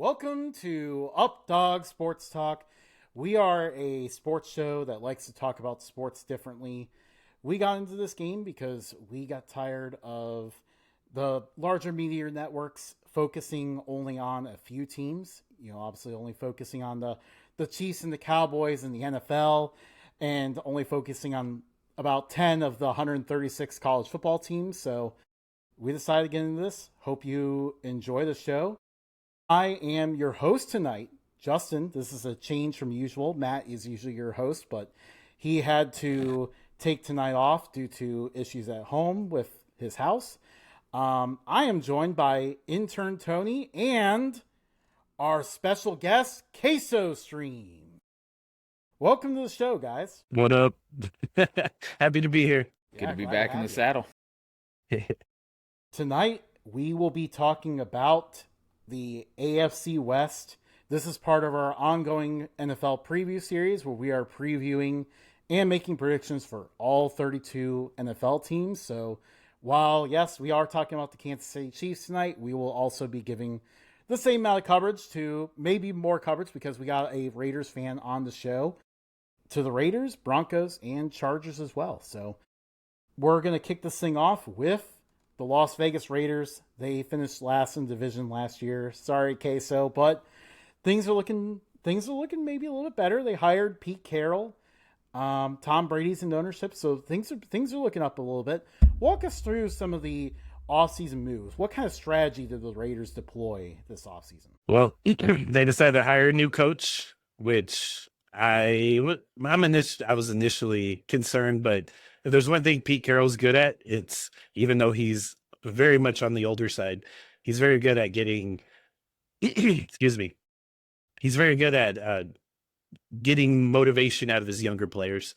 Welcome to Updog Sports Talk. We are a sports show that likes to talk about sports differently. We got into this game because we got tired of the larger media networks focusing only on a few teams. Obviously only focusing on the Chiefs and the Cowboys in the NFL, and only focusing on about 10 of the 136 college football teams. So we decided to get into this. Hope you enjoy the show. I am your host tonight, Justin. This is a change from usual. Matt is usually your host, but he had to take tonight off due to issues at home with his house. I am joined by intern Tony and our special guest, Quesostream. Welcome to the show, guys. What up? Happy to be here. Good to be back in the saddle. Tonight, we will be talking about the AFC West. This is part of our ongoing NFL preview series where we are previewing and making predictions for all 32 NFL teams. So while, yes, we are talking about the Kansas City Chiefs tonight, we will also be giving the same amount of coverage to maybe more coverage because we got a Raiders fan on the show to the Raiders, Broncos, and Chargers as well. So we're going to kick this thing off with the Las Vegas Raiders. They finished last in division last year. Sorry, Queso, but things are looking maybe a little bit better. They hired Pete Carroll. Tom Brady's in ownership, so things are looking up a little bit. Walk us through some of the offseason moves. What kind of strategy did the Raiders deploy this offseason? Well, they decided to hire a new coach, which I was initially concerned, but if there's one thing Pete Carroll's good at, it's, even though he's very much on the older side, he's very good at getting, excuse me, he's very good at getting motivation out of his younger players,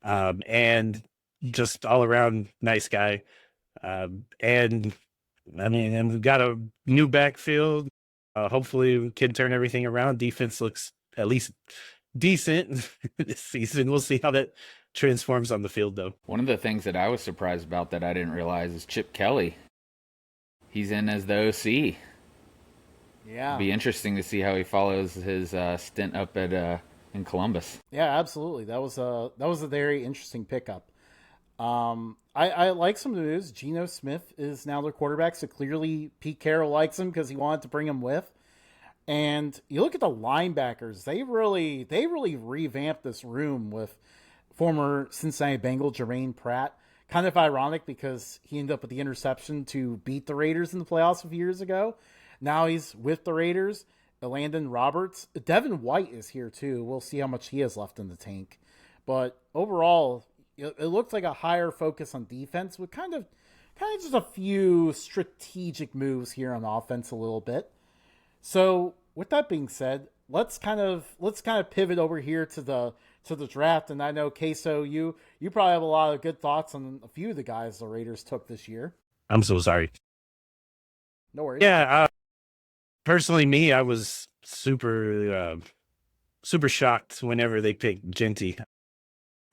and just all around nice guy. And we've got a new backfield. Hopefully we can turn everything around. Defense looks at least decent this season. We'll see how that transforms on the field, though. One of the things that I was surprised about that I didn't realize is Chip Kelly. He's in as the OC. Yeah, It'll be interesting to see how he follows his stint up at in Columbus. Yeah, absolutely. That was a very interesting pickup. I like some of the news. Geno Smith is now their quarterback, so clearly Pete Carroll likes him because he wanted to bring him with. And you look at the linebackers; they really revamped this room with former Cincinnati Bengal Jermaine Pratt. Kind of ironic because he ended up with the interception to beat the Raiders in the playoffs a few years ago. Now he's with the Raiders. Landon Roberts. Devin White is here too. We'll see how much he has left in the tank. But overall, it looks like a higher focus on defense with kind of just a few strategic moves here on offense a little bit. So with that being said, let's kind of pivot over here to the draft. And I know, Queso, you probably have a lot of good thoughts on a few of the guys the Raiders took this year. I'm so sorry. No worries. Yeah, personally, me, I was super shocked whenever they picked Genty.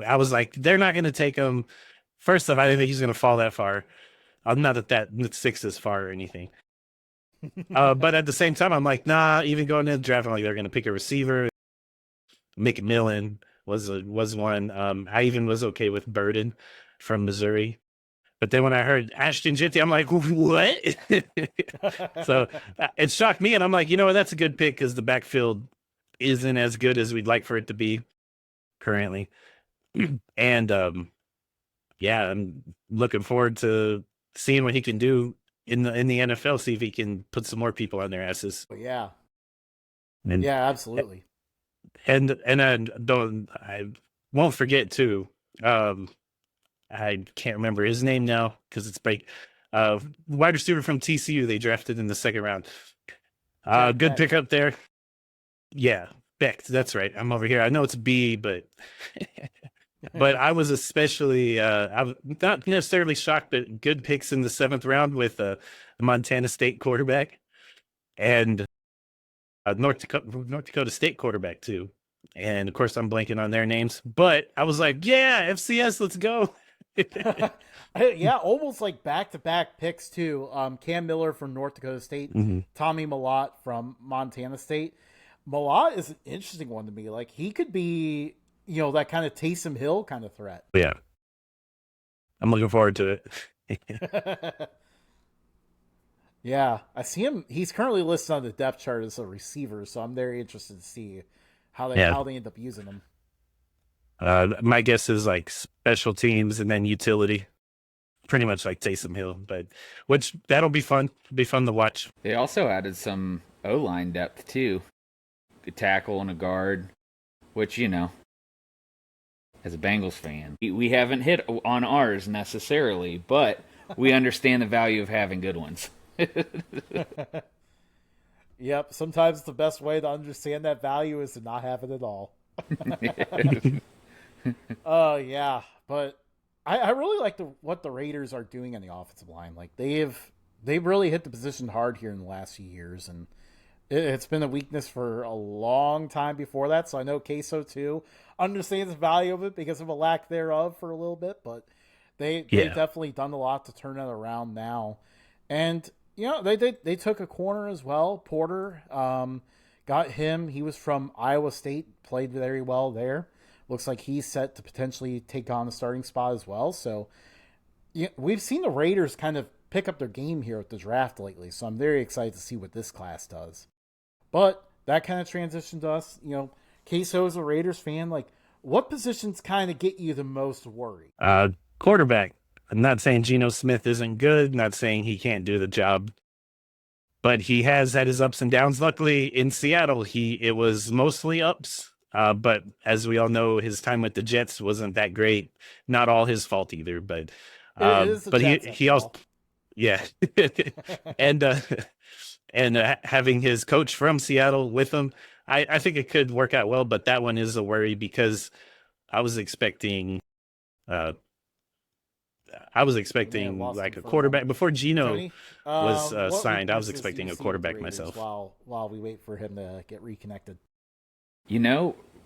I was like, they're not going to take him. First off, I didn't think he's going to fall that far. Not that 6 is far or anything. But at the same time, I'm like, nah, even going into the draft, I'm like, they're going to pick a receiver. McMillan was one. I even was okay with Burden from Missouri. But then when I heard Ashton Genty, I'm like, what? So it shocked me. And I'm like, that's a good pick because the backfield isn't as good as we'd like for it to be currently. And I'm looking forward to seeing what he can do in the NFL, see if he can put some more people on their asses. Yeah. And, yeah, absolutely. And I won't forget too. I can't remember his name now because it's break. Wide receiver from TCU they drafted in the second round. Good pickup there. Yeah, Beck. That's right. I'm over here. I know it's B, but I was especially I'm not necessarily shocked, but good picks in the 7th round with the Montana State quarterback and North Dakota State quarterback too. And of course, I'm blanking on their names, but I was like, yeah, FCS, let's go. Yeah, almost like back-to-back picks too. Cam Miller from North Dakota State, Tommy Mellott from Montana State. Mellott is an interesting one to me. Like he could be, that kind of Taysom Hill kind of threat. Yeah, I'm looking forward to it. Yeah, I see him. He's currently listed on the depth chart as a receiver, so I'm very interested to see how they end up using him. My guess is like special teams and then utility, pretty much like Taysom Hill. But that'll be fun. Be fun to watch. They also added some O-line depth too, a tackle and a guard, which as a Bengals fan, we haven't hit on ours necessarily, but we understand the value of having good ones. Yep, sometimes the best way to understand that value is to not have it at all. Yeah, but I really like what the Raiders are doing on the offensive line. Like they've really hit the position hard here in the last few years, and it's been a weakness for a long time before that. So I know Queso too understands the value of it because of a lack thereof for a little bit, but they've definitely done a lot to turn it around now. And they took a corner as well. Porter got him. He was from Iowa State, played very well there. Looks like he's set to potentially take on the starting spot as well. So we've seen the Raiders kind of pick up their game here at the draft lately. So I'm very excited to see what this class does. But that kind of transitioned to us. Queso is a Raiders fan. Like, what positions kind of get you the most worried? Quarterback. I'm not saying Geno Smith isn't good, not saying he can't do the job, but he has had his ups and downs. Luckily, in Seattle, it was mostly ups. But as we all know, his time with the Jets wasn't that great. Not all his fault either, but he also, yeah, and having his coach from Seattle with him, I think it could work out well. But that one is a worry because I was expecting like a quarterback before Geno was signed. I was expecting a quarterback myself. While we wait for him to get reconnected.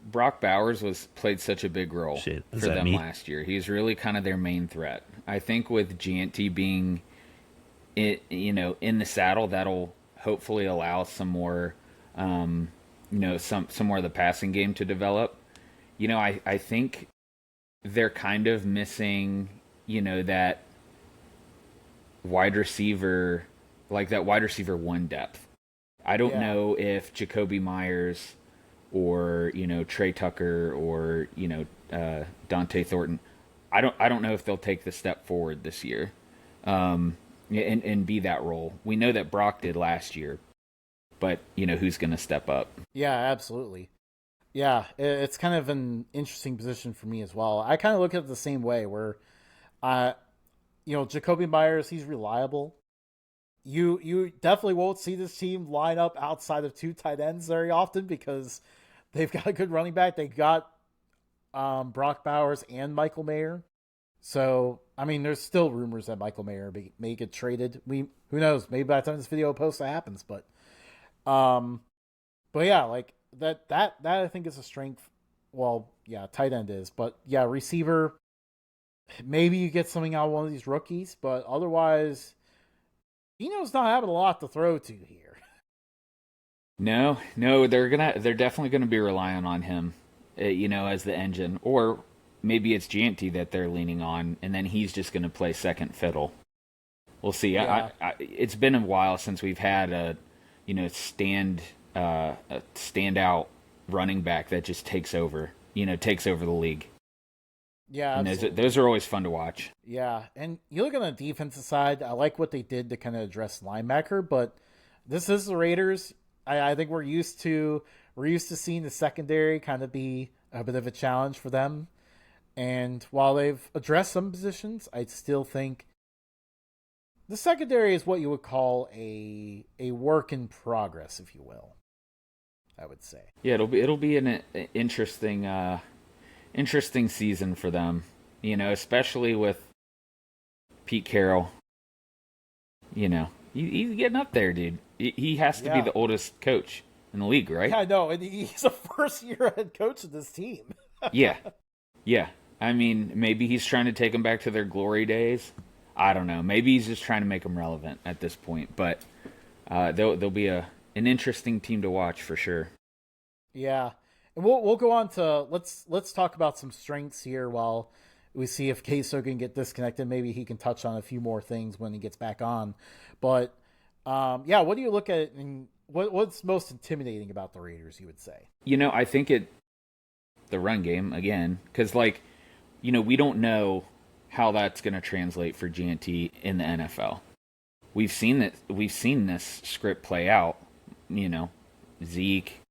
Brock Bowers played such a big role for them last year. He's really kind of their main threat. I think with Gianti being, in the saddle, that'll hopefully allow some more, some more of the passing game to develop. I think they're kind of missing, that wide receiver, like that wide receiver one depth. I don't know if Jacoby Myers or Trey Tucker or Dante Thornton. I don't know if they'll take the step forward this year, and be that role. We know that Brock did last year, but who's going to step up? Yeah, absolutely. Yeah, it's kind of an interesting position for me as well. I kind of look at it the same way where, Jacoby Myers, he's reliable. You definitely won't see this team line up outside of two tight ends very often because they've got a good running back. They got Brock Bowers and Michael Mayer. So, I mean, there's still rumors that Michael Mayer may get traded. Who knows? Maybe by the time this video posts, that happens. But yeah, like that I think is a strength. Well, yeah, tight end is, but yeah, receiver. Maybe you get something out of one of these rookies, but otherwise, Geno's not having a lot to throw to here. No, they're definitely gonna be relying on him, as the engine, or maybe it's Gianti that they're leaning on, and then he's just gonna play second fiddle. We'll see. Yeah. It's been a while since we've had a standout running back that just takes over the league. Yeah, and those are always fun to watch. Yeah, and you look on the defensive side, I like what they did to kind of address linebacker, but this is the Raiders. I think we're used to seeing the secondary kind of be a bit of a challenge for them. And while they've addressed some positions, I still think the secondary is what you would call a work in progress, if you will. I would say. Yeah, it'll be an interesting season for them. Especially with Pete Carroll. He's getting up there, dude. He has to be the oldest coach in the league, right? Yeah, I know, and he's a first-year head coach of this team. Yeah. I mean, maybe he's trying to take them back to their glory days. I don't know. Maybe he's just trying to make them relevant at this point. But they'll be an interesting team to watch for sure. Yeah, and we'll go on to let's talk about some strengths here while we see if Queso can get disconnected. Maybe he can touch on a few more things when he gets back on. But yeah, what do you look at and what's most intimidating about the Raiders? You would say. I think the run game again, because we don't know how that's going to translate for GNT in the NFL. We've seen this script play out. Zeke,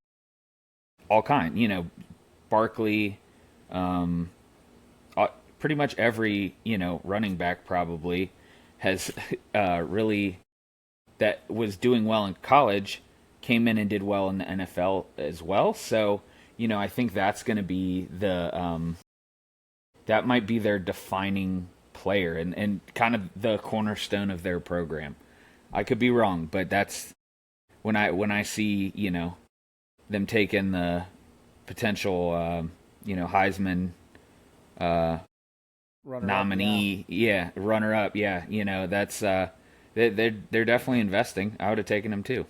all kind. Barkley, pretty much every running back probably has really that was doing well in college came in and did well in the NFL as well. So I think that's going to be that might be their defining player and kind of the cornerstone of their program. I could be wrong, but that's when I see them taking the potential Heisman runner up, that's they're definitely investing. I would have taken them too.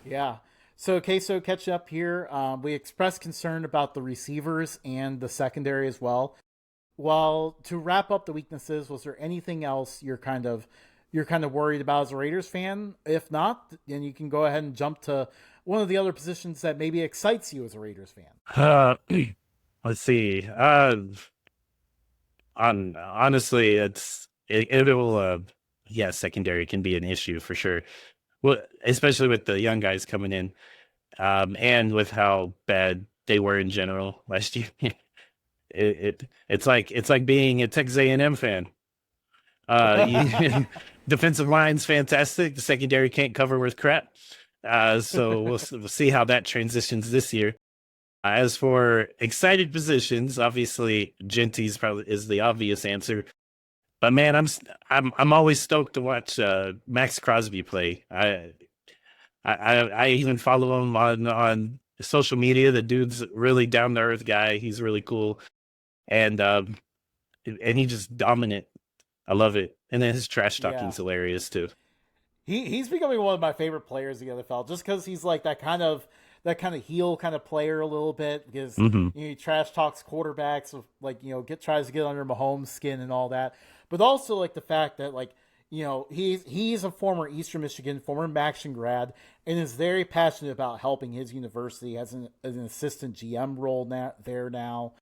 Yeah. So, Queso, catching up here, we expressed concern about the receivers and the secondary as well. Well, to wrap up the weaknesses, was there anything else you're kind of worried about as a Raiders fan? If not, then you can go ahead and jump to one of the other positions that maybe excites you as a Raiders fan. Let's see. Honestly, it'll secondary can be an issue for sure. Well, especially with the young guys coming in, and with how bad they were in general last year. It's like being a Texas A&M fan. Defensive line's fantastic. The secondary can't cover worth crap. So we'll see how that transitions this year. As for excited positions, obviously Genty's probably is the obvious answer. But man, I'm always stoked to watch Max Crosby play. I even follow him on social media. The dude's really down to earth guy. He's really cool, and he's just dominant. I love it. And then his trash talking's hilarious too. He's becoming one of my favorite players in the NFL just because he's like that kind of heel kind of player a little bit because he trash talks quarterbacks, tries to get under Mahomes' skin and all that. But also like the fact that he's a former Eastern Michigan, former Maction grad, and is very passionate about helping his university as an assistant GM role now,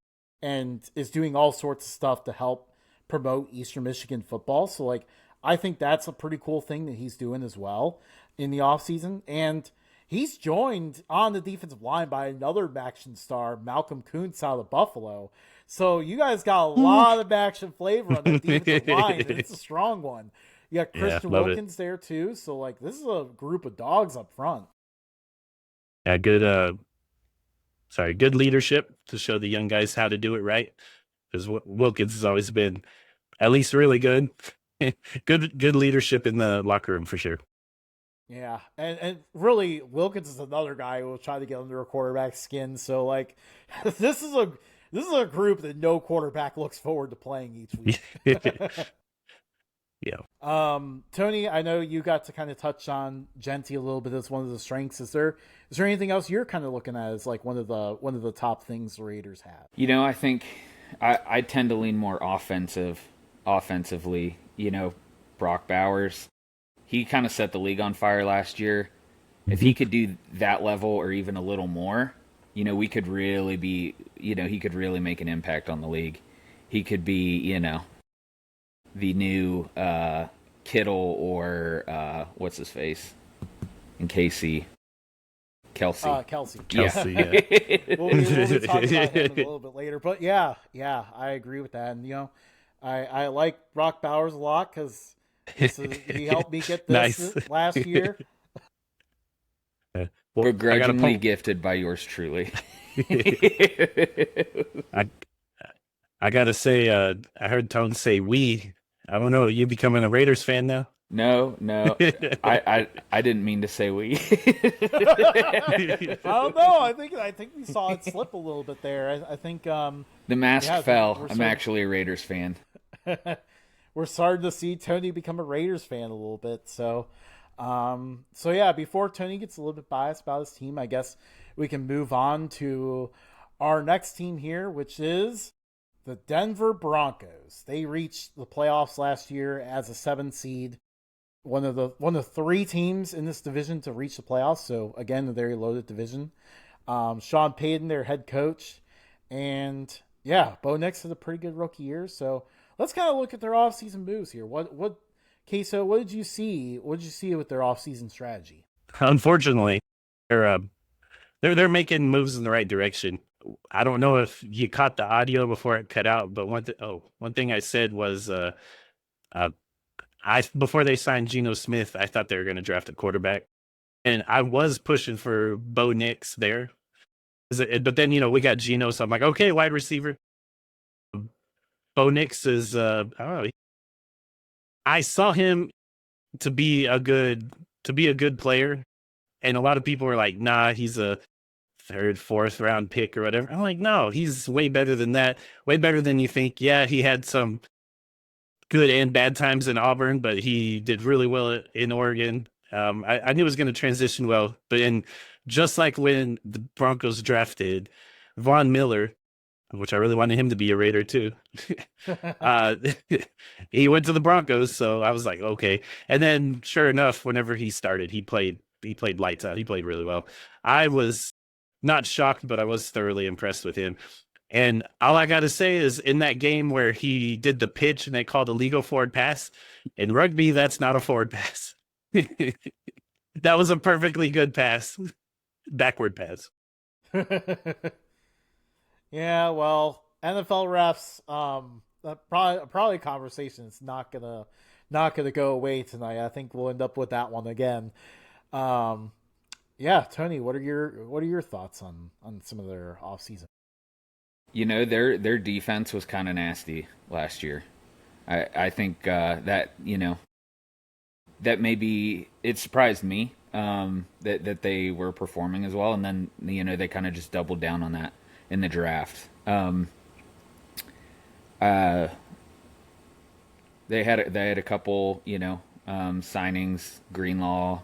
and is doing all sorts of stuff to help promote Eastern Michigan football. So I think that's a pretty cool thing that he's doing as well in the offseason. And he's joined on the defensive line by another Maction star, Malcolm Kuntz out of Buffalo. So you guys got a lot of Maction flavor on the defensive line, and it's a strong one. You got Christian Wilkins there too. So this is a group of dogs up front. Yeah, good leadership to show the young guys how to do it right. Because Wilkins has always been at least really good. good leadership in the locker room for sure. Yeah, and really Wilkins is another guy who will try to get under a quarterback's skin. So this is a group that no quarterback looks forward to playing each week. Yeah. Tony, I know you got to kind of touch on Genty a little bit as one of the strengths. Is there anything else you're kind of looking at as one of the top things the Raiders have? I think I tend to lean more offensively. Brock Bowers, he kind of set the league on fire last year. If he could do that level or even a little more, we could really be, he could really make an impact on the league. He could be, the new Kittle or what's his face in KC. Kelsey. Kelsey. Yeah. we'll be talking about him a little bit later. But yeah, I agree with that. And, I like Brock Bowers a lot because he helped me get this last year. Well, begrudgingly gifted by yours truly. I gotta say, I heard Tone say we. I don't know. Are you becoming a Raiders fan now? No, I didn't mean to say we. I don't know. I think we saw it slip a little bit there. I think the mask fell. I'm actually a Raiders fan. We're starting to see Tony become a Raiders fan a little bit. So yeah, before Tony gets a little bit biased about his team, I guess we can move on to our next team here, which is the Denver Broncos. They reached the playoffs last year as a 7th seed. One of 3 teams in this division to reach the playoffs. So again, a very loaded division. Sean Payton, their head coach, and yeah, Bo Nix had a pretty good rookie year. So let's kind of look at their offseason moves here. Queso, what did you see? What did you see with their offseason strategy? Unfortunately, they're making moves in the right direction. I don't know if you caught the audio before it cut out, but one thing I said was before they signed Geno Smith, I thought they were going to draft a quarterback, and I was pushing for Bo Nix there. But then we got Geno, so I'm like, okay, wide receiver. Bo Nix is I don't know. I saw him to be a good player, and a lot of people were like, nah, he's a 3rd, 4th round pick or whatever. I'm like, no, he's way better than that. Way better than you think. Yeah, he had some good and bad times in Auburn, but he did really well in Oregon. I knew he was going to transition well, but just like when the Broncos drafted Von Miller, which I really wanted him to be a Raider too, he went to the Broncos, so I was like, okay. And then, sure enough, whenever he started, he played lights out. He played really well. I was not shocked, but I was thoroughly impressed with him. And all I got to say is in that game where he did the pitch and they called a legal forward pass, in rugby, that's not a forward pass. That was a perfectly good pass. Backward pass. Yeah, well, NFL refs, probably conversation is not gonna go away tonight. I think we'll end up with that one again. Yeah, Tony, what are your thoughts on some of their offseason? Their defense was kind of nasty last year. I think that that maybe it surprised me that they were performing as well, and then they kind of just doubled down on that in the draft. They had a couple signings, Greenlaw,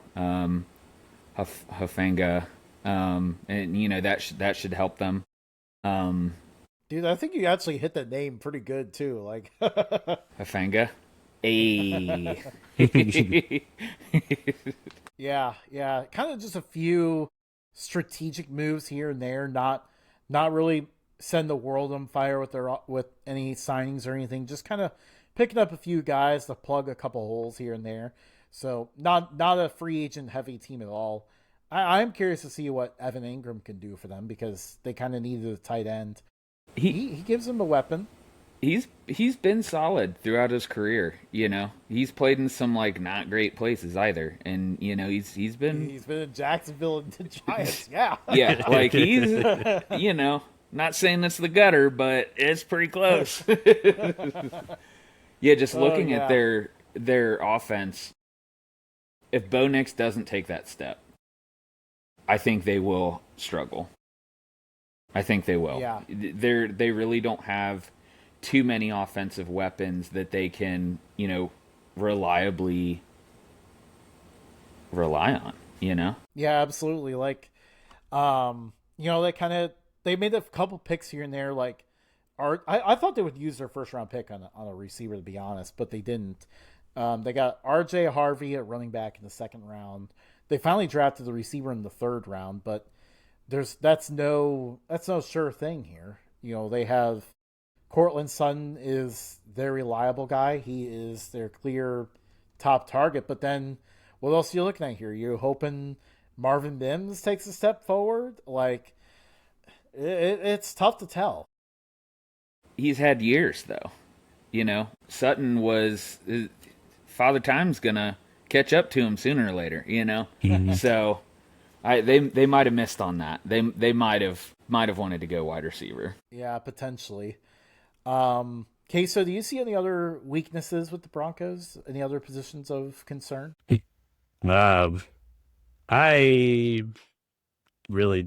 Hufanga, and that should help them. Dude, I think you actually hit the name pretty good too. Like Hufanga. Hey. Yeah. Kind of just a few strategic moves here and there. Not really send the world on fire with any signings or anything. Just kind of picking up a few guys to plug a couple holes here and there. So not a free agent heavy team at all. I'm curious to see what Evan Ingram can do for them because they kind of needed a tight end. He gives them a weapon. He's been solid throughout his career. He's played in some not great places either, and he's been in Jacksonville and the Giants. Yeah, yeah, he's not saying it's the gutter, but it's pretty close. Yeah, just looking at their offense, if Bo Nix doesn't take that step, I think they will struggle. I think they will. Yeah. They really don't have too many offensive weapons that they can, reliably rely on, Yeah, absolutely. They made a couple picks here and there. I thought they would use their 1st round pick on a receiver, to be honest, but they didn't. They got R.J. Harvey at running back in the 2nd round. They finally drafted the receiver in the 3rd round, but that's no sure thing here. They have Cortland Sutton is their reliable guy. He is their clear top target. But then what else are you looking at here? You're hoping Marvin Mims takes a step forward? It's tough to tell. He's had years, though. Sutton was... Father Time's going to catch up to him sooner or later, So they might have missed on that. They might have wanted to go wide receiver. Yeah, potentially. Okay, so do you see any other weaknesses with the Broncos? Any other positions of concern? I really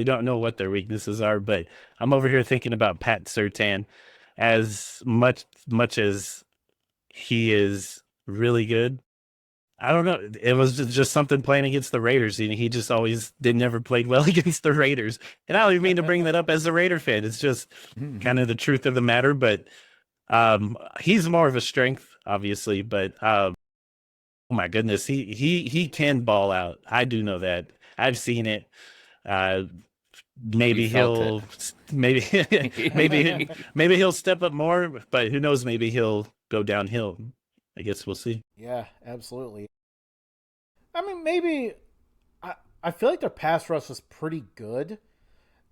don't know what their weaknesses are, but I'm over here thinking about Pat Surtain. As much as he is really good, I don't know. It was just something playing against the Raiders. He just always never played well against the Raiders. And I don't even mean to bring that up as a Raider fan. It's just kind of the truth of the matter. But he's more of a strength, obviously. But oh my goodness, he can ball out. I do know that. I've seen it. Maybe he'll maybe he'll step up more, but who knows? Maybe he'll go downhill. I guess we'll see. Yeah, absolutely. I mean, maybe I feel like their pass rush is pretty good,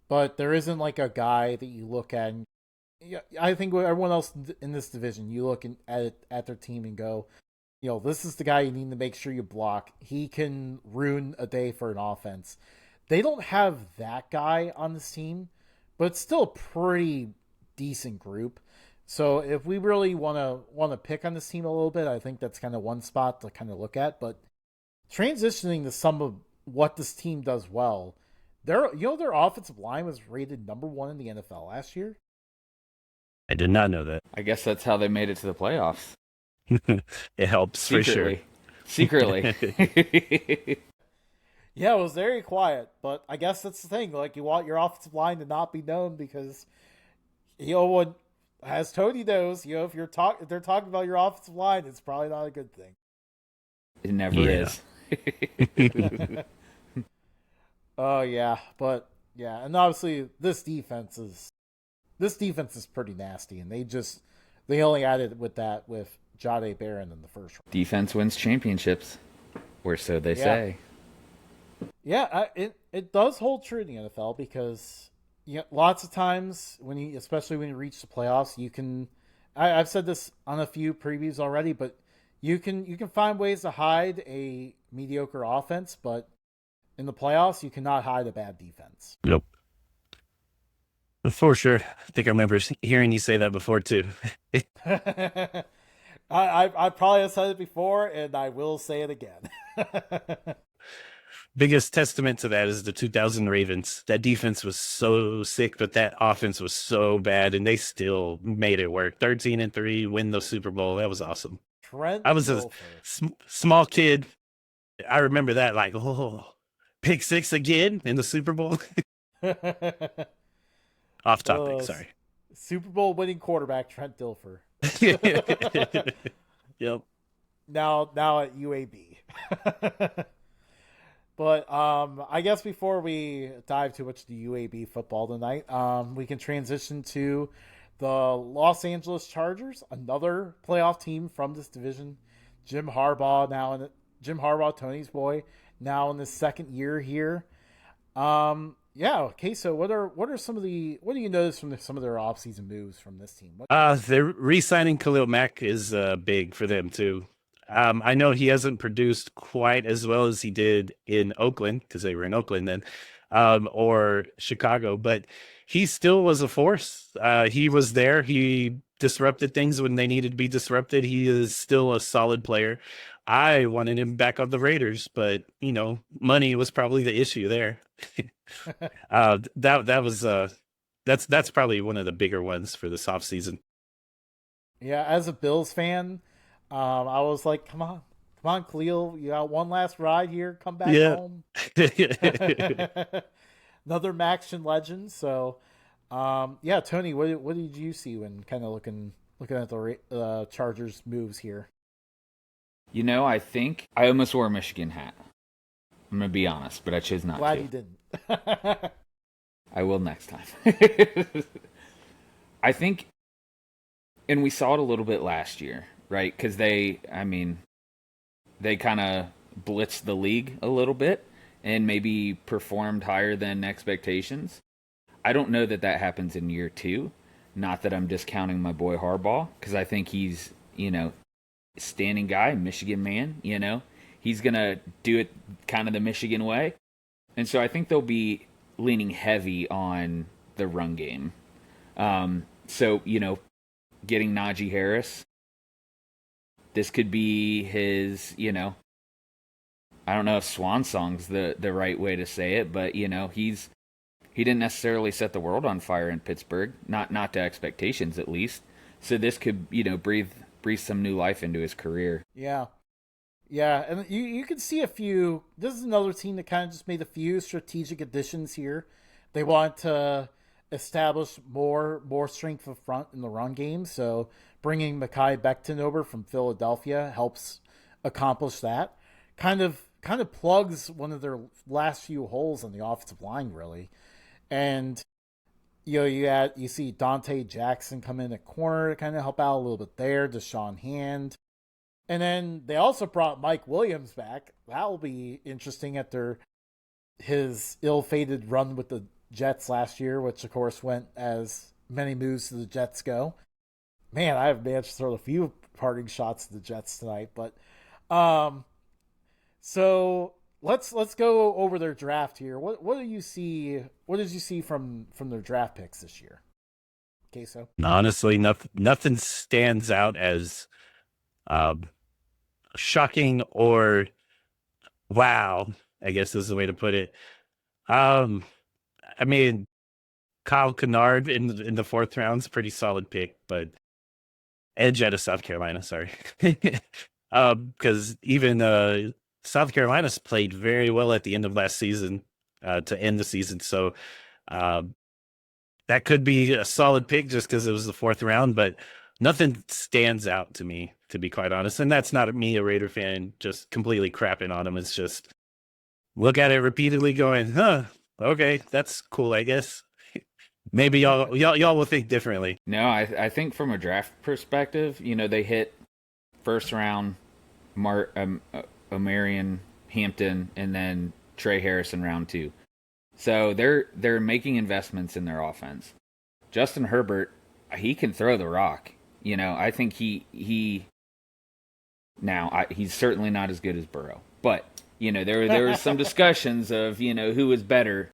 but there isn't like a guy that you look at. And, yeah, I think everyone else in this division, you look at their team and go, this is the guy you need to make sure you block. He can ruin a day for an offense. They don't have that guy on this team, but it's still a pretty decent group. So if we really want to pick on this team a little bit, I think that's kind of one spot to kind of look at. But transitioning to some of what this team does well, their offensive line was rated number 1 in the NFL last year. I did not know that. I guess that's how they made it to the playoffs. It helps secretly. For sure. Secretly. Yeah, it was very quiet, but I guess that's the thing. Like, you want your offensive line to not be known because, when, as Tony knows, if they're talking about your offensive line, it's probably not a good thing. It never is. Oh yeah, but yeah, and obviously this defense is pretty nasty, and they only added with Jahdae Barron in the first round. Defense wins championships, or so they say. Yeah, it does hold true in the NFL because lots of times especially when you reach the playoffs, you can. I've said this on a few previews already, but you can find ways to hide a mediocre offense, but in the playoffs, you cannot hide a bad defense. Nope. For sure. I think I remember hearing you say that before too. I probably have said it before, and I will say it again. Biggest testament to that is the 2000 Ravens. That defense was so sick, but that offense was so bad, and they still made it work. 13-3, win the Super Bowl. That was awesome. I was a small kid. I remember that, like, pick 6 again in the Super Bowl. Off topic, sorry. Super Bowl winning quarterback Trent Dilfer. Yep. Now at UAB. But I guess before we dive too much into UAB football tonight, we can transition to the Los Angeles Chargers, another playoff team from this division. Jim Harbaugh, Tony's boy, now in his second year here. Okay. So what do you notice from some of their offseason moves from this team? They're re-signing Khalil Mack is big for them too. I know he hasn't produced quite as well as he did in Oakland because they were in Oakland then, or Chicago, but he still was a force. He was there. He disrupted things when they needed to be disrupted. He is still a solid player. I wanted him back on the Raiders, but money was probably the issue there. That's probably one of the bigger ones for this offseason. Yeah, as a Bills fan, I was like, come on, Khalil, you got one last ride here. Come back home. Another Maxion legend. So, Tony, what did you see when kind of looking at the Chargers moves here? I think I almost wore a Michigan hat. I'm going to be honest, but I chose not to. Glad you didn't. I will next time. I think, and we saw it a little bit last year, right? Because they kind of blitzed the league a little bit and maybe performed higher than expectations. I don't know that happens in year 2. Not that I'm discounting my boy Harbaugh, because I think he's, standing guy, Michigan man, he's going to do it kind of the Michigan way. And so I think they'll be leaning heavy on the run game. getting Najee Harris. This could be his, I don't know if swan song's the right way to say it, but he didn't necessarily set the world on fire in Pittsburgh, not to expectations at least. So this could, breathe some new life into his career. Yeah. Yeah, and you can see a few. This is another team that kind of just made a few strategic additions here. They want to establish more strength of front in the run game, so bringing Mekhi Becton over from Philadelphia helps accomplish that. Kind of plugs one of their last few holes on the offensive line, really. And you see Dante Jackson come in at corner to kind of help out a little bit there. Deshaun Hand. And then they also brought Mike Williams back. That will be interesting after his ill-fated run with the Jets last year, which of course went as many moves to the Jets go. Man, I have managed to throw a few parting shots to the Jets tonight, but so let's go over their draft here. What do you see? What did you see from their draft picks this year? Queso? Honestly, nothing stands out as shocking or wow, I guess is the way to put it. I mean, Kyle Kennard in the 4th round's pretty solid pick, but edge out of South Carolina, sorry. Because even South Carolina's played very well at the end of last season to end the season. So that could be a solid pick just because it was the 4th round, but nothing stands out to me, to be quite honest. And that's not me, a Raider fan, just completely crapping on him. It's just look at it repeatedly going, okay, that's cool, I guess. Maybe y'all will think differently. No, I think from a draft perspective, they hit 1st round Omarion Hampton and then Trey Harris in round 2. So they're making investments in their offense. Justin Herbert, he can throw the rock. I think he's certainly not as good as Burrow, but there was some discussions of who was better.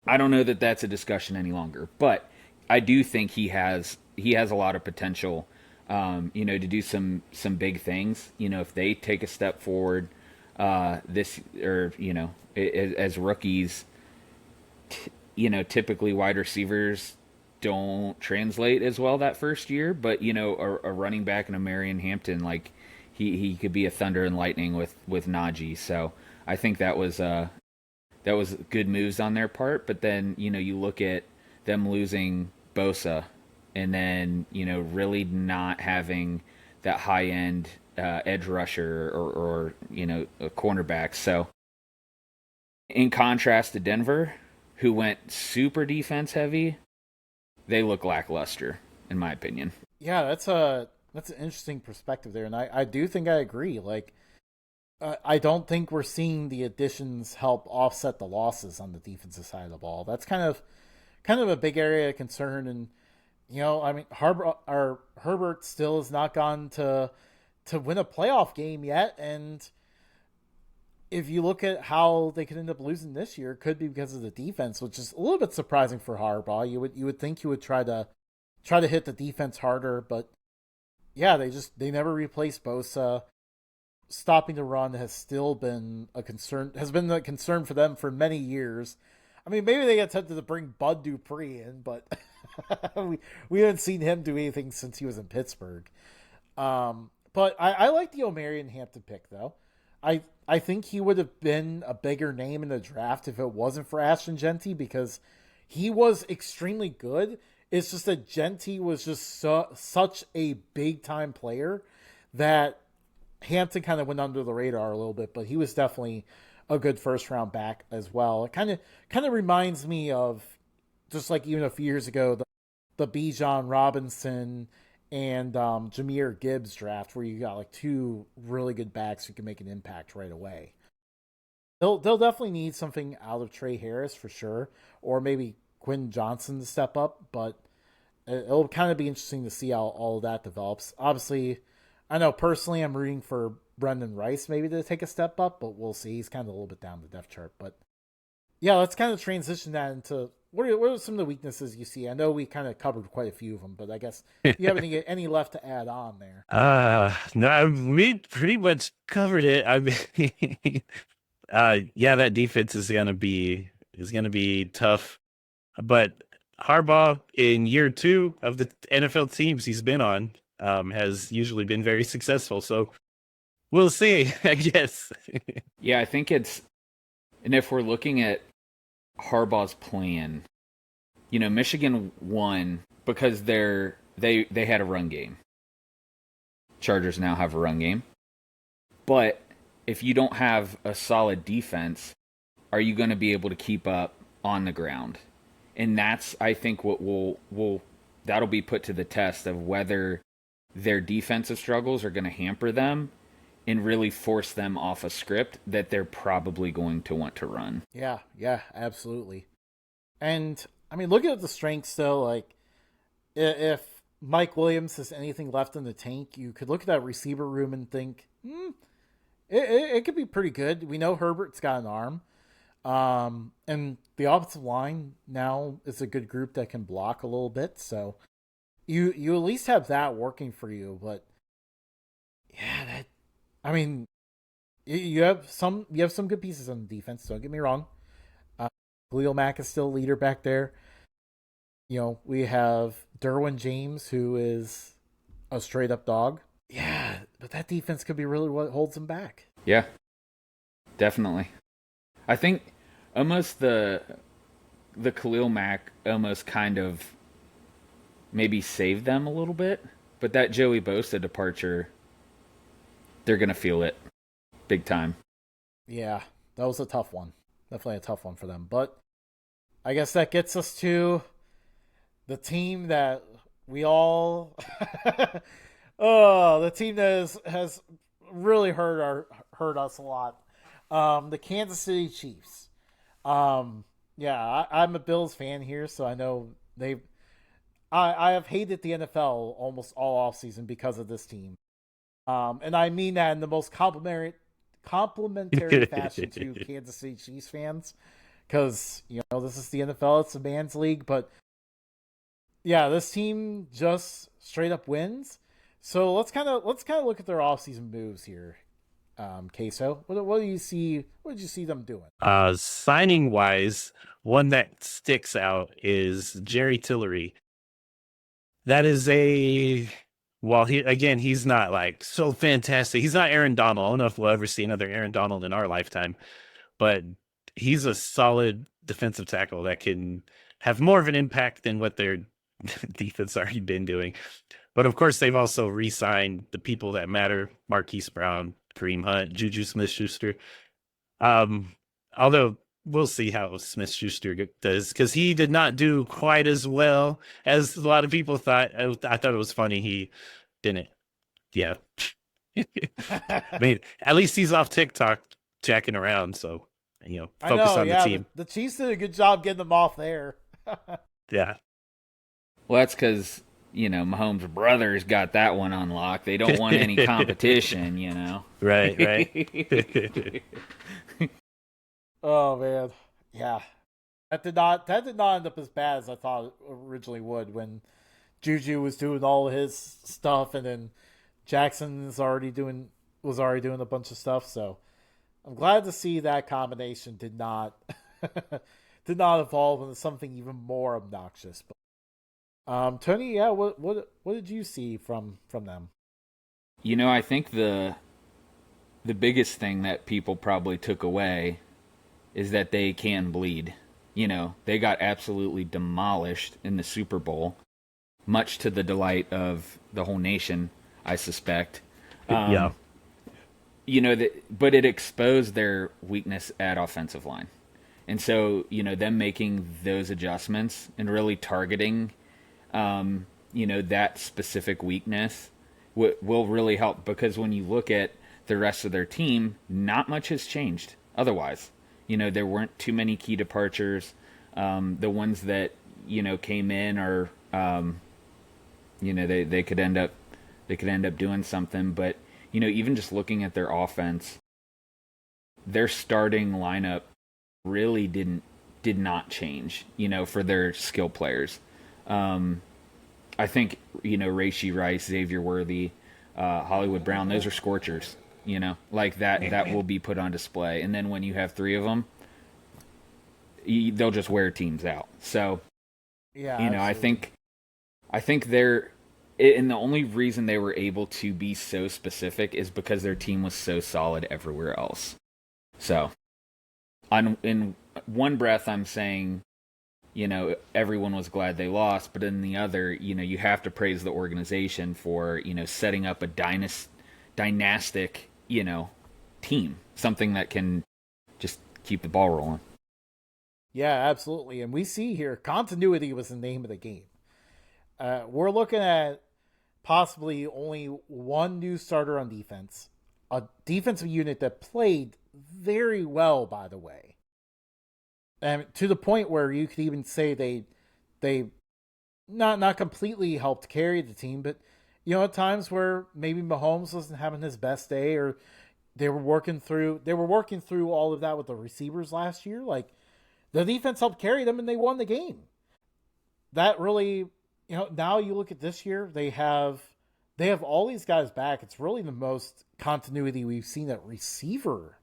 I don't know that that's a discussion any longer, but I do think he has a lot of potential, to do some big things. If they take a step forward, as rookies, typically wide receivers don't translate as well that first year, but a running back in Omarion Hampton, like he could be a thunder and lightning with Najee. So I think that was good moves on their part. But then you look at them losing Bosa, and then really not having that high end edge rusher or a cornerback. So in contrast to Denver, who went super defense heavy, they look lackluster, in my opinion. Yeah, that's an interesting perspective there, and I do think I agree. Like, I don't think we're seeing the additions help offset the losses on the defensive side of the ball. That's kind of a big area of concern, and Herbert still has not gone to win a playoff game yet, and if you look at how they could end up losing this year, it could be because of the defense, which is a little bit surprising for Harbaugh. You would think he would try to hit the defense harder, but yeah, they never replaced Bosa. Stopping the run has still been a concern for them for many years. I mean, maybe they got tempted to bring Bud Dupree in, but we haven't seen him do anything since he was in Pittsburgh. But I like the Omarion Hampton pick, though. I think he would have been a bigger name in the draft if it wasn't for Ashton Jeanty, because he was extremely good. It's just that Jeanty was just such a big-time player that Hampton kind of went under the radar a little bit, but he was definitely a good first-round back as well. It kind of reminds me of, just like even a few years ago, the Bijan Robinson and Jahmyr Gibbs draft, where you got like 2 really good backs who can make an impact right away. They'll definitely need something out of Trey Harris for sure, or maybe Quinn Johnson to step up, but it'll kind of be interesting to see how all of that develops. Obviously, I know personally I'm rooting for Brendan Rice maybe to take a step up, but we'll see. He's kind of a little bit down the depth chart. But yeah, let's kind of transition that into what are some of the weaknesses you see? I know we kind of covered quite a few of them, but I guess you have any left to add on there? No, we pretty much covered it. I mean, yeah, that defense is gonna be tough. But Harbaugh in year 2 of the NFL teams he's been on has usually been very successful. So we'll see, I guess. Yeah, I think and if we're looking at Harbaugh's plan, Michigan won because they had a run game. Chargers now have a run game. But if you don't have a solid defense, are you going to be able to keep up on the ground? And that's, I think, what that'll be put to the test of whether their defensive struggles are going to hamper them and really force them off a script that they're probably going to want to run. Yeah, absolutely. And, I mean, looking at the strengths, though, like, if Mike Williams has anything left in the tank, you could look at that receiver room and think, it could be pretty good. We know Herbert's got an arm. And the offensive line now is a good group that can block a little bit. So you at least have that working for you. But, yeah, you have some good pieces on the defense. Don't get me wrong. Khalil Mack is still a leader back there. We have Derwin James, who is a straight up dog. Yeah, but that defense could be really what holds them back. Yeah, definitely. I think almost the Khalil Mack almost kind of maybe saved them a little bit, but that Joey Bosa departure, they're going to feel it big time. Yeah, that was a tough one. Definitely a tough one for them. But I guess that gets us to the team that we all the team that has really hurt us a lot. The Kansas City Chiefs. I'm a Bills fan here, so I know I have hated the NFL almost all offseason because of this team. And I mean that in the most complimentary fashion to Kansas City Chiefs fans, because this is the NFL, it's a man's league. But yeah, this team just straight up wins. So let's kind of look at their offseason moves here. Queso, what do you see? What did you see them doing? Signing wise, one that sticks out is Jerry Tillery. That is he's not like so fantastic. He's not Aaron Donald. I don't know if we'll ever see another Aaron Donald in our lifetime, but he's a solid defensive tackle that can have more of an impact than what their defense already been doing. But of course, they've also re-signed the people that matter: Marquise Brown, Kareem Hunt, Juju Smith-Schuster. Although we'll see how Smith-Schuster does, because he did not do quite as well as a lot of people thought. I thought it was funny he didn't. Yeah. I mean, at least he's off TikTok jacking around, so focus on the team. The Chiefs did a good job getting them off there. Yeah. Well, that's because Mahomes' brothers got that one on lock. They don't want any competition, Right. Oh man, yeah. That did not end up as bad as I thought it originally would, when Juju was doing all of his stuff and then Jackson was already doing a bunch of stuff. So I'm glad to see that combination did not evolve into something even more obnoxious. But Tony, yeah, what did you see from them? I think the biggest thing that people probably took away is that they can bleed. They got absolutely demolished in the Super Bowl, much to the delight of the whole nation, I suspect. Yeah. But it exposed their weakness at offensive line. And so, them making those adjustments and really targeting that specific weakness will really help, because when you look at the rest of their team, not much has changed otherwise. There weren't too many key departures. The ones that, came in are, they could end up doing something. But, even just looking at their offense, their starting lineup really didn't did not change, for their skill players. I think, Rashee Rice, Xavier Worthy, Hollywood Brown, those are scorchers, like that will be put on display. And then when you have 3 of them, they'll just wear teams out. So, yeah, absolutely. I think they're, and the only reason they were able to be so specific is because their team was so solid everywhere else. So, in one breath, I'm saying, everyone was glad they lost, but in the other, you have to praise the organization for, setting up a dynastic, team, something that can just keep the ball rolling. Yeah, absolutely. And we see here, continuity was the name of the game. We're looking at possibly only one new starter on defense, a defensive unit that played very well, by the way. And to the point where you could even say they not completely helped carry the team, but at times where maybe Mahomes wasn't having his best day, or they were working through all of that with the receivers last year. Like, the defense helped carry them and they won the game. That really, now you look at this year, they have all these guys back. It's really the most continuity we've seen at receiver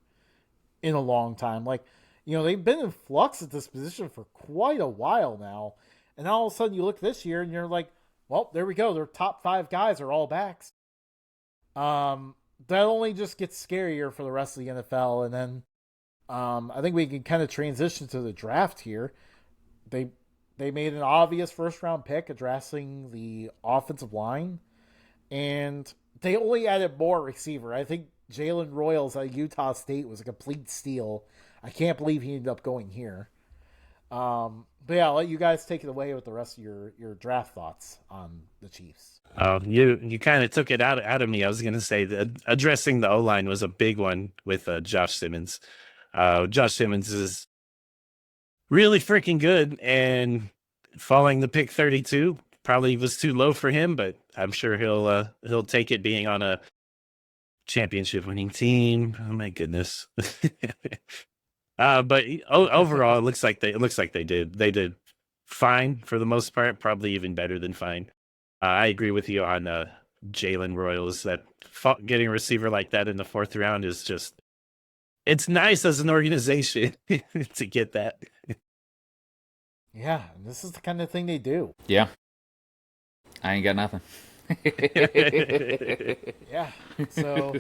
in a long time. Like, they've been in flux at this position for quite a while now. And now all of a sudden you look this year and you're like, well, there we go. Their top 5 guys are all backs. That only just gets scarier for the rest of the NFL. And then I think we can kind of transition to the draft here. They made an obvious first-round pick addressing the offensive line. And they only added more receiver. I think Jalen Royals at Utah State was a complete steal. I can't believe he ended up going here. But yeah, I'll let you guys take it away with the rest of your draft thoughts on the Chiefs. Oh, you kind of took it out of me. I was going to say that addressing the O-line was a big one with Josh Simmons. Josh Simmons is really freaking good, and falling the pick 32 probably was too low for him, but I'm sure he'll take it being on a championship winning team. Oh my goodness. But overall, it looks like they did fine for the most part, probably even better than fine. I agree with you on Jalen Royals. That getting a receiver like that in the 4th round is just, it's nice as an organization to get that. Yeah, this is the kind of thing they do. Yeah, I ain't got nothing. Yeah. So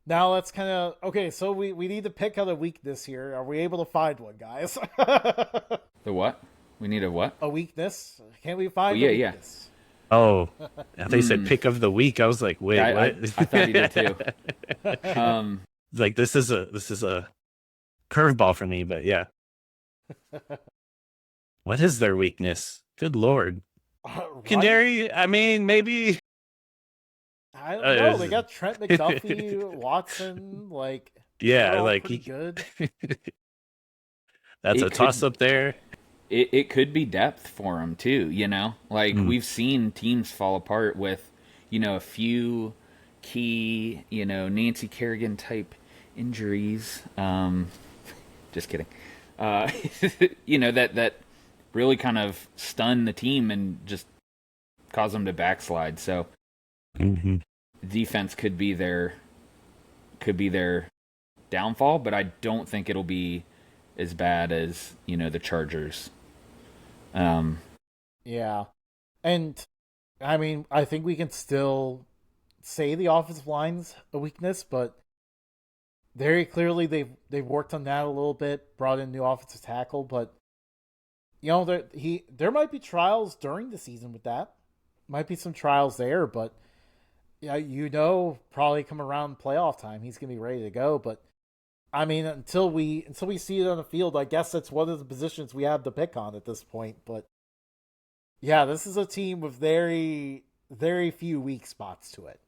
now let's kind of, okay, so we need to pick out a weakness here. Are we able to find one, guys? The what? We need a what? A weakness. Can we find a weakness? Yeah. Oh, they said pick of the week. I was like, wait, what? I thought you did too. Like this is a curveball for me, but yeah. What is their weakness? Good Lord. Secondary, I mean, maybe. I don't know. They got Trent McDuffie, Watson, yeah, good. That's a toss up there. It could be depth for them too. We've seen teams fall apart with, a few key, Nancy Kerrigan type injuries. Just kidding. That really kind of stun the team and just cause them to backslide. So defense could be their downfall, but I don't think it'll be as bad as, the Chargers. Yeah. And I mean, I think we can still say the offensive line's a weakness, but very clearly they've worked on that a little bit, brought in new offensive tackle, but there might be trials during the season with that. Might be some trials there, but yeah, probably come around playoff time, he's gonna be ready to go. But I mean, until we see it on the field, I guess that's one of the positions we have to pick on at this point. But yeah, this is a team with very, very few weak spots to it.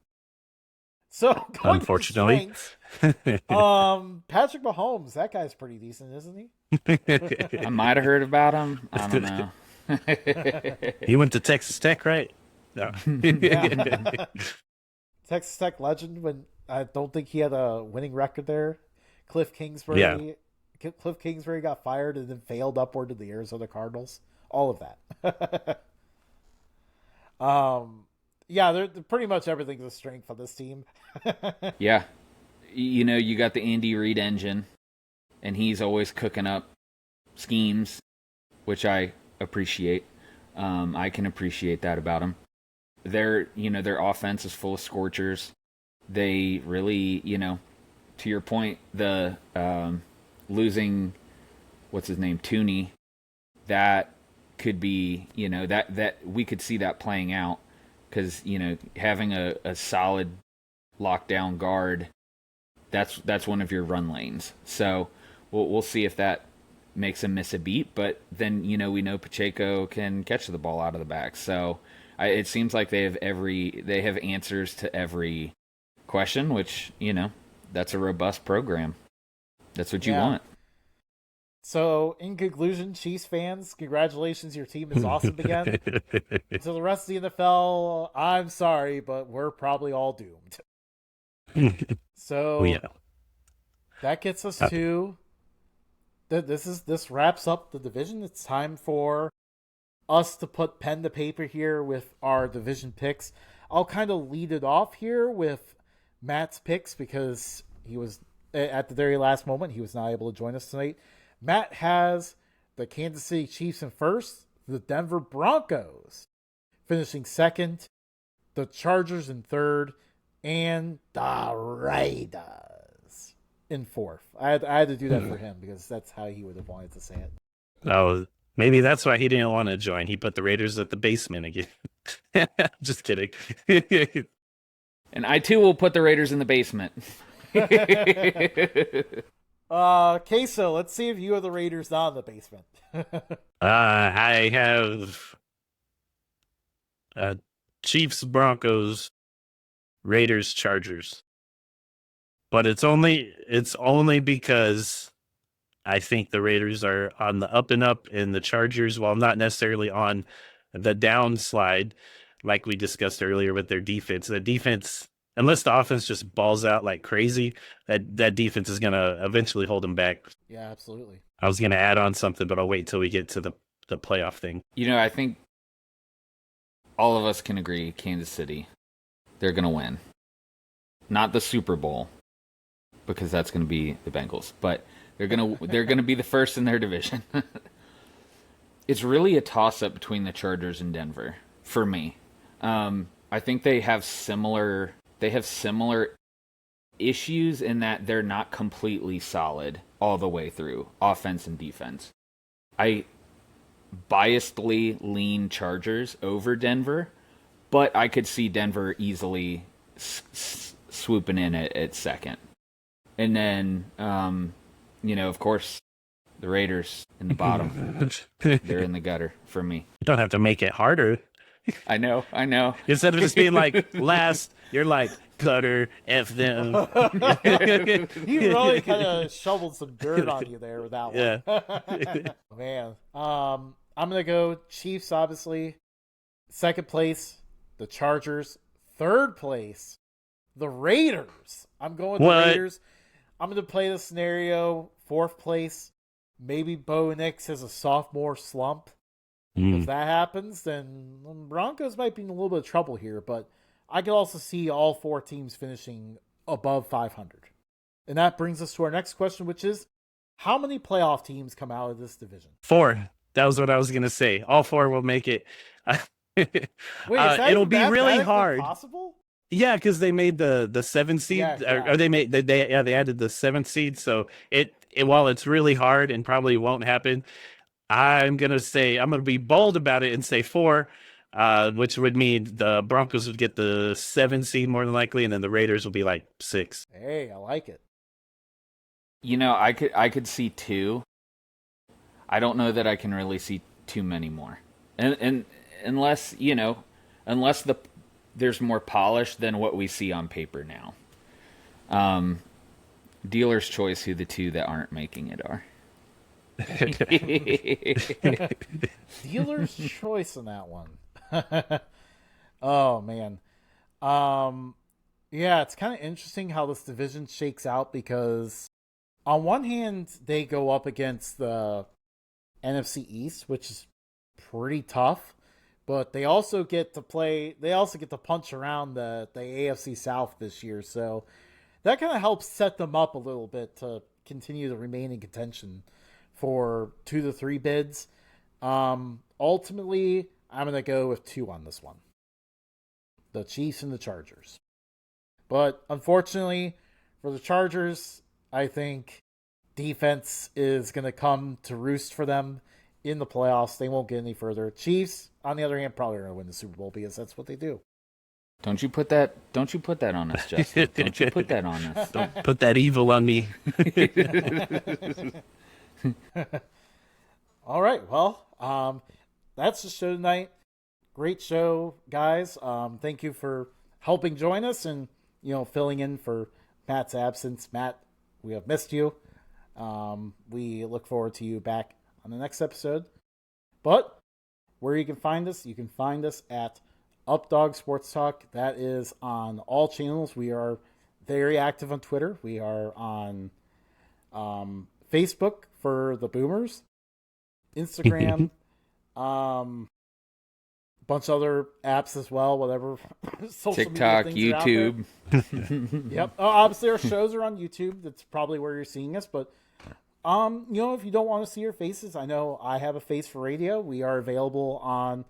So unfortunately, Patrick Mahomes, that guy's pretty decent, isn't he? I might have heard about him. I don't know. He went to Texas Tech, right? No. Texas Tech legend. When I don't think he had a winning record there. Cliff Kingsbury. Yeah. Cliff Kingsbury got fired and then failed upward to the Arizona Cardinals. All of that. Yeah, they're pretty much everything's a strength on this team. Yeah. You got the Andy Reid engine, and he's always cooking up schemes, which I appreciate. I can appreciate that about him. Their offense is full of scorchers. They really, to your point, the losing, what's his name, Tooney, that could be, that we could see that playing out because, having a solid lockdown guard, that's one of your run lanes. So we'll see if that makes him miss a beat, but then, we know Pacheco can catch the ball out of the back. So it seems like they have answers to every question, which, that's a robust program. That's what you want. So, in conclusion, Chiefs fans, congratulations, your team is awesome again. To the rest of the NFL, I'm sorry, but we're probably all doomed. So, that gets us to this wraps up the division. It's time for us to put pen to paper here with our division picks. I'll kind of lead it off here with Matt's picks because he was at the very last moment. He was not able to join us tonight. Matt has the Kansas City Chiefs in first, the Denver Broncos finishing second, the Chargers in third, and the Raiders in fourth. I had to do that for him because that's how he would have wanted to say it. Oh, maybe that's why he didn't want to join. He put the Raiders at the basement again. Just kidding. And I too will put the Raiders in the basement. Queso, let's see if you are the Raiders not in the basement. I have Chiefs, Broncos, Raiders, Chargers. But it's only because I think the Raiders are on the up and up, and the Chargers, while not necessarily on the downslide, like we discussed earlier with their defense. The defense, unless the offense just balls out like crazy, that defense is going to eventually hold them back. Yeah, absolutely. I was going to add on something, but I'll wait till we get to the playoff thing. I think all of us can agree Kansas City, they're going to win. Not the Super Bowl, because that's going to be the Bengals, but they're going to be the first in their division. It's really a toss-up between the Chargers and Denver for me. I think they have similar issues in that they're not completely solid all the way through, offense and defense. I biasedly lean Chargers over Denver, but I could see Denver easily swooping in at second. And then, of course, the Raiders in the bottom. They're in the gutter for me. You don't have to make it harder. I know. Instead of just being like last, you're like gutter, F them. He really kind of shoveled some dirt on you there with that one. Yeah. Man. I'm going to go Chiefs, obviously. Second place, the Chargers. Third place, the Raiders. I'm going with the Raiders. I'm going to play the scenario. Fourth place, maybe Bo Nix has a sophomore slump. If that happens, then Broncos might be in a little bit of trouble here, but I could also see all four teams finishing above 500. And that brings us to our next question, which is, how many playoff teams come out of this division? 4. That was what I was going to say. All 4 will make it. Wait, it'll be really hard. Possible? Yeah, because they made the 7th seed, or they added the 7th seed. So it while it's really hard and probably won't happen, I'm gonna be bold about it and say 4, which would mean the Broncos would get the 7th seed more than likely, and then the Raiders will be like 6. Hey, I like it. I could see 2. I don't know that I can really see too many more, and unless there's more polish than what we see on paper now. Dealer's choice who the 2 that aren't making it are. Dealer's choice in that one. Oh man. Yeah, it's kind of interesting how this division shakes out because on one hand, they go up against the NFC East, which is pretty tough, but they also get to play. They also get to punch around the AFC South this year, so that kind of helps set them up a little bit to continue to remain in contention for 2 to 3 bids. Ultimately, I'm going to go with 2 on this one. The Chiefs and the Chargers. But unfortunately, for the Chargers, I think defense is going to come to roost for them in the playoffs. They won't get any further. Chiefs, on the other hand, probably are going to win the Super Bowl because that's what they do. Don't you put that on us, Justin. Don't you put that on us. Don't put that evil on me. All right. Well, that's the show tonight. Great show, guys. Thank you for helping join us and, filling in for Matt's absence. Matt, we have missed you. We look forward to you back on the next episode. But where you can find us at Updog Sports Talk. That is on all channels. We are very active on Twitter. We are on Facebook for the Boomers, Instagram, bunch of other apps as well, whatever. Social TikTok, media YouTube. Yep. Obviously, our shows are on YouTube. That's probably where you're seeing us. But, if you don't want to see our faces, I know I have a face for radio. We are available on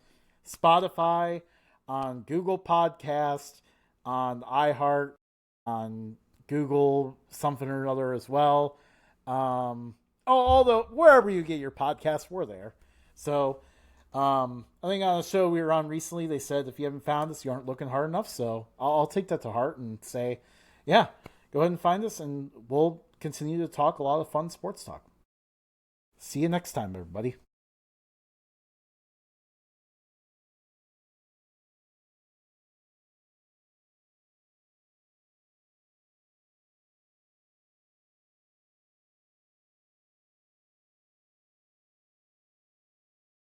Spotify, on Google Podcast, on iHeart, on Google something or another as well. Although wherever you get your podcasts, we're there. So I think on a show we were on recently, they said if you haven't found us, you aren't looking hard enough. So I'll take that to heart and say, yeah, go ahead and find us, and we'll continue to talk a lot of fun sports talk. See you next time, everybody.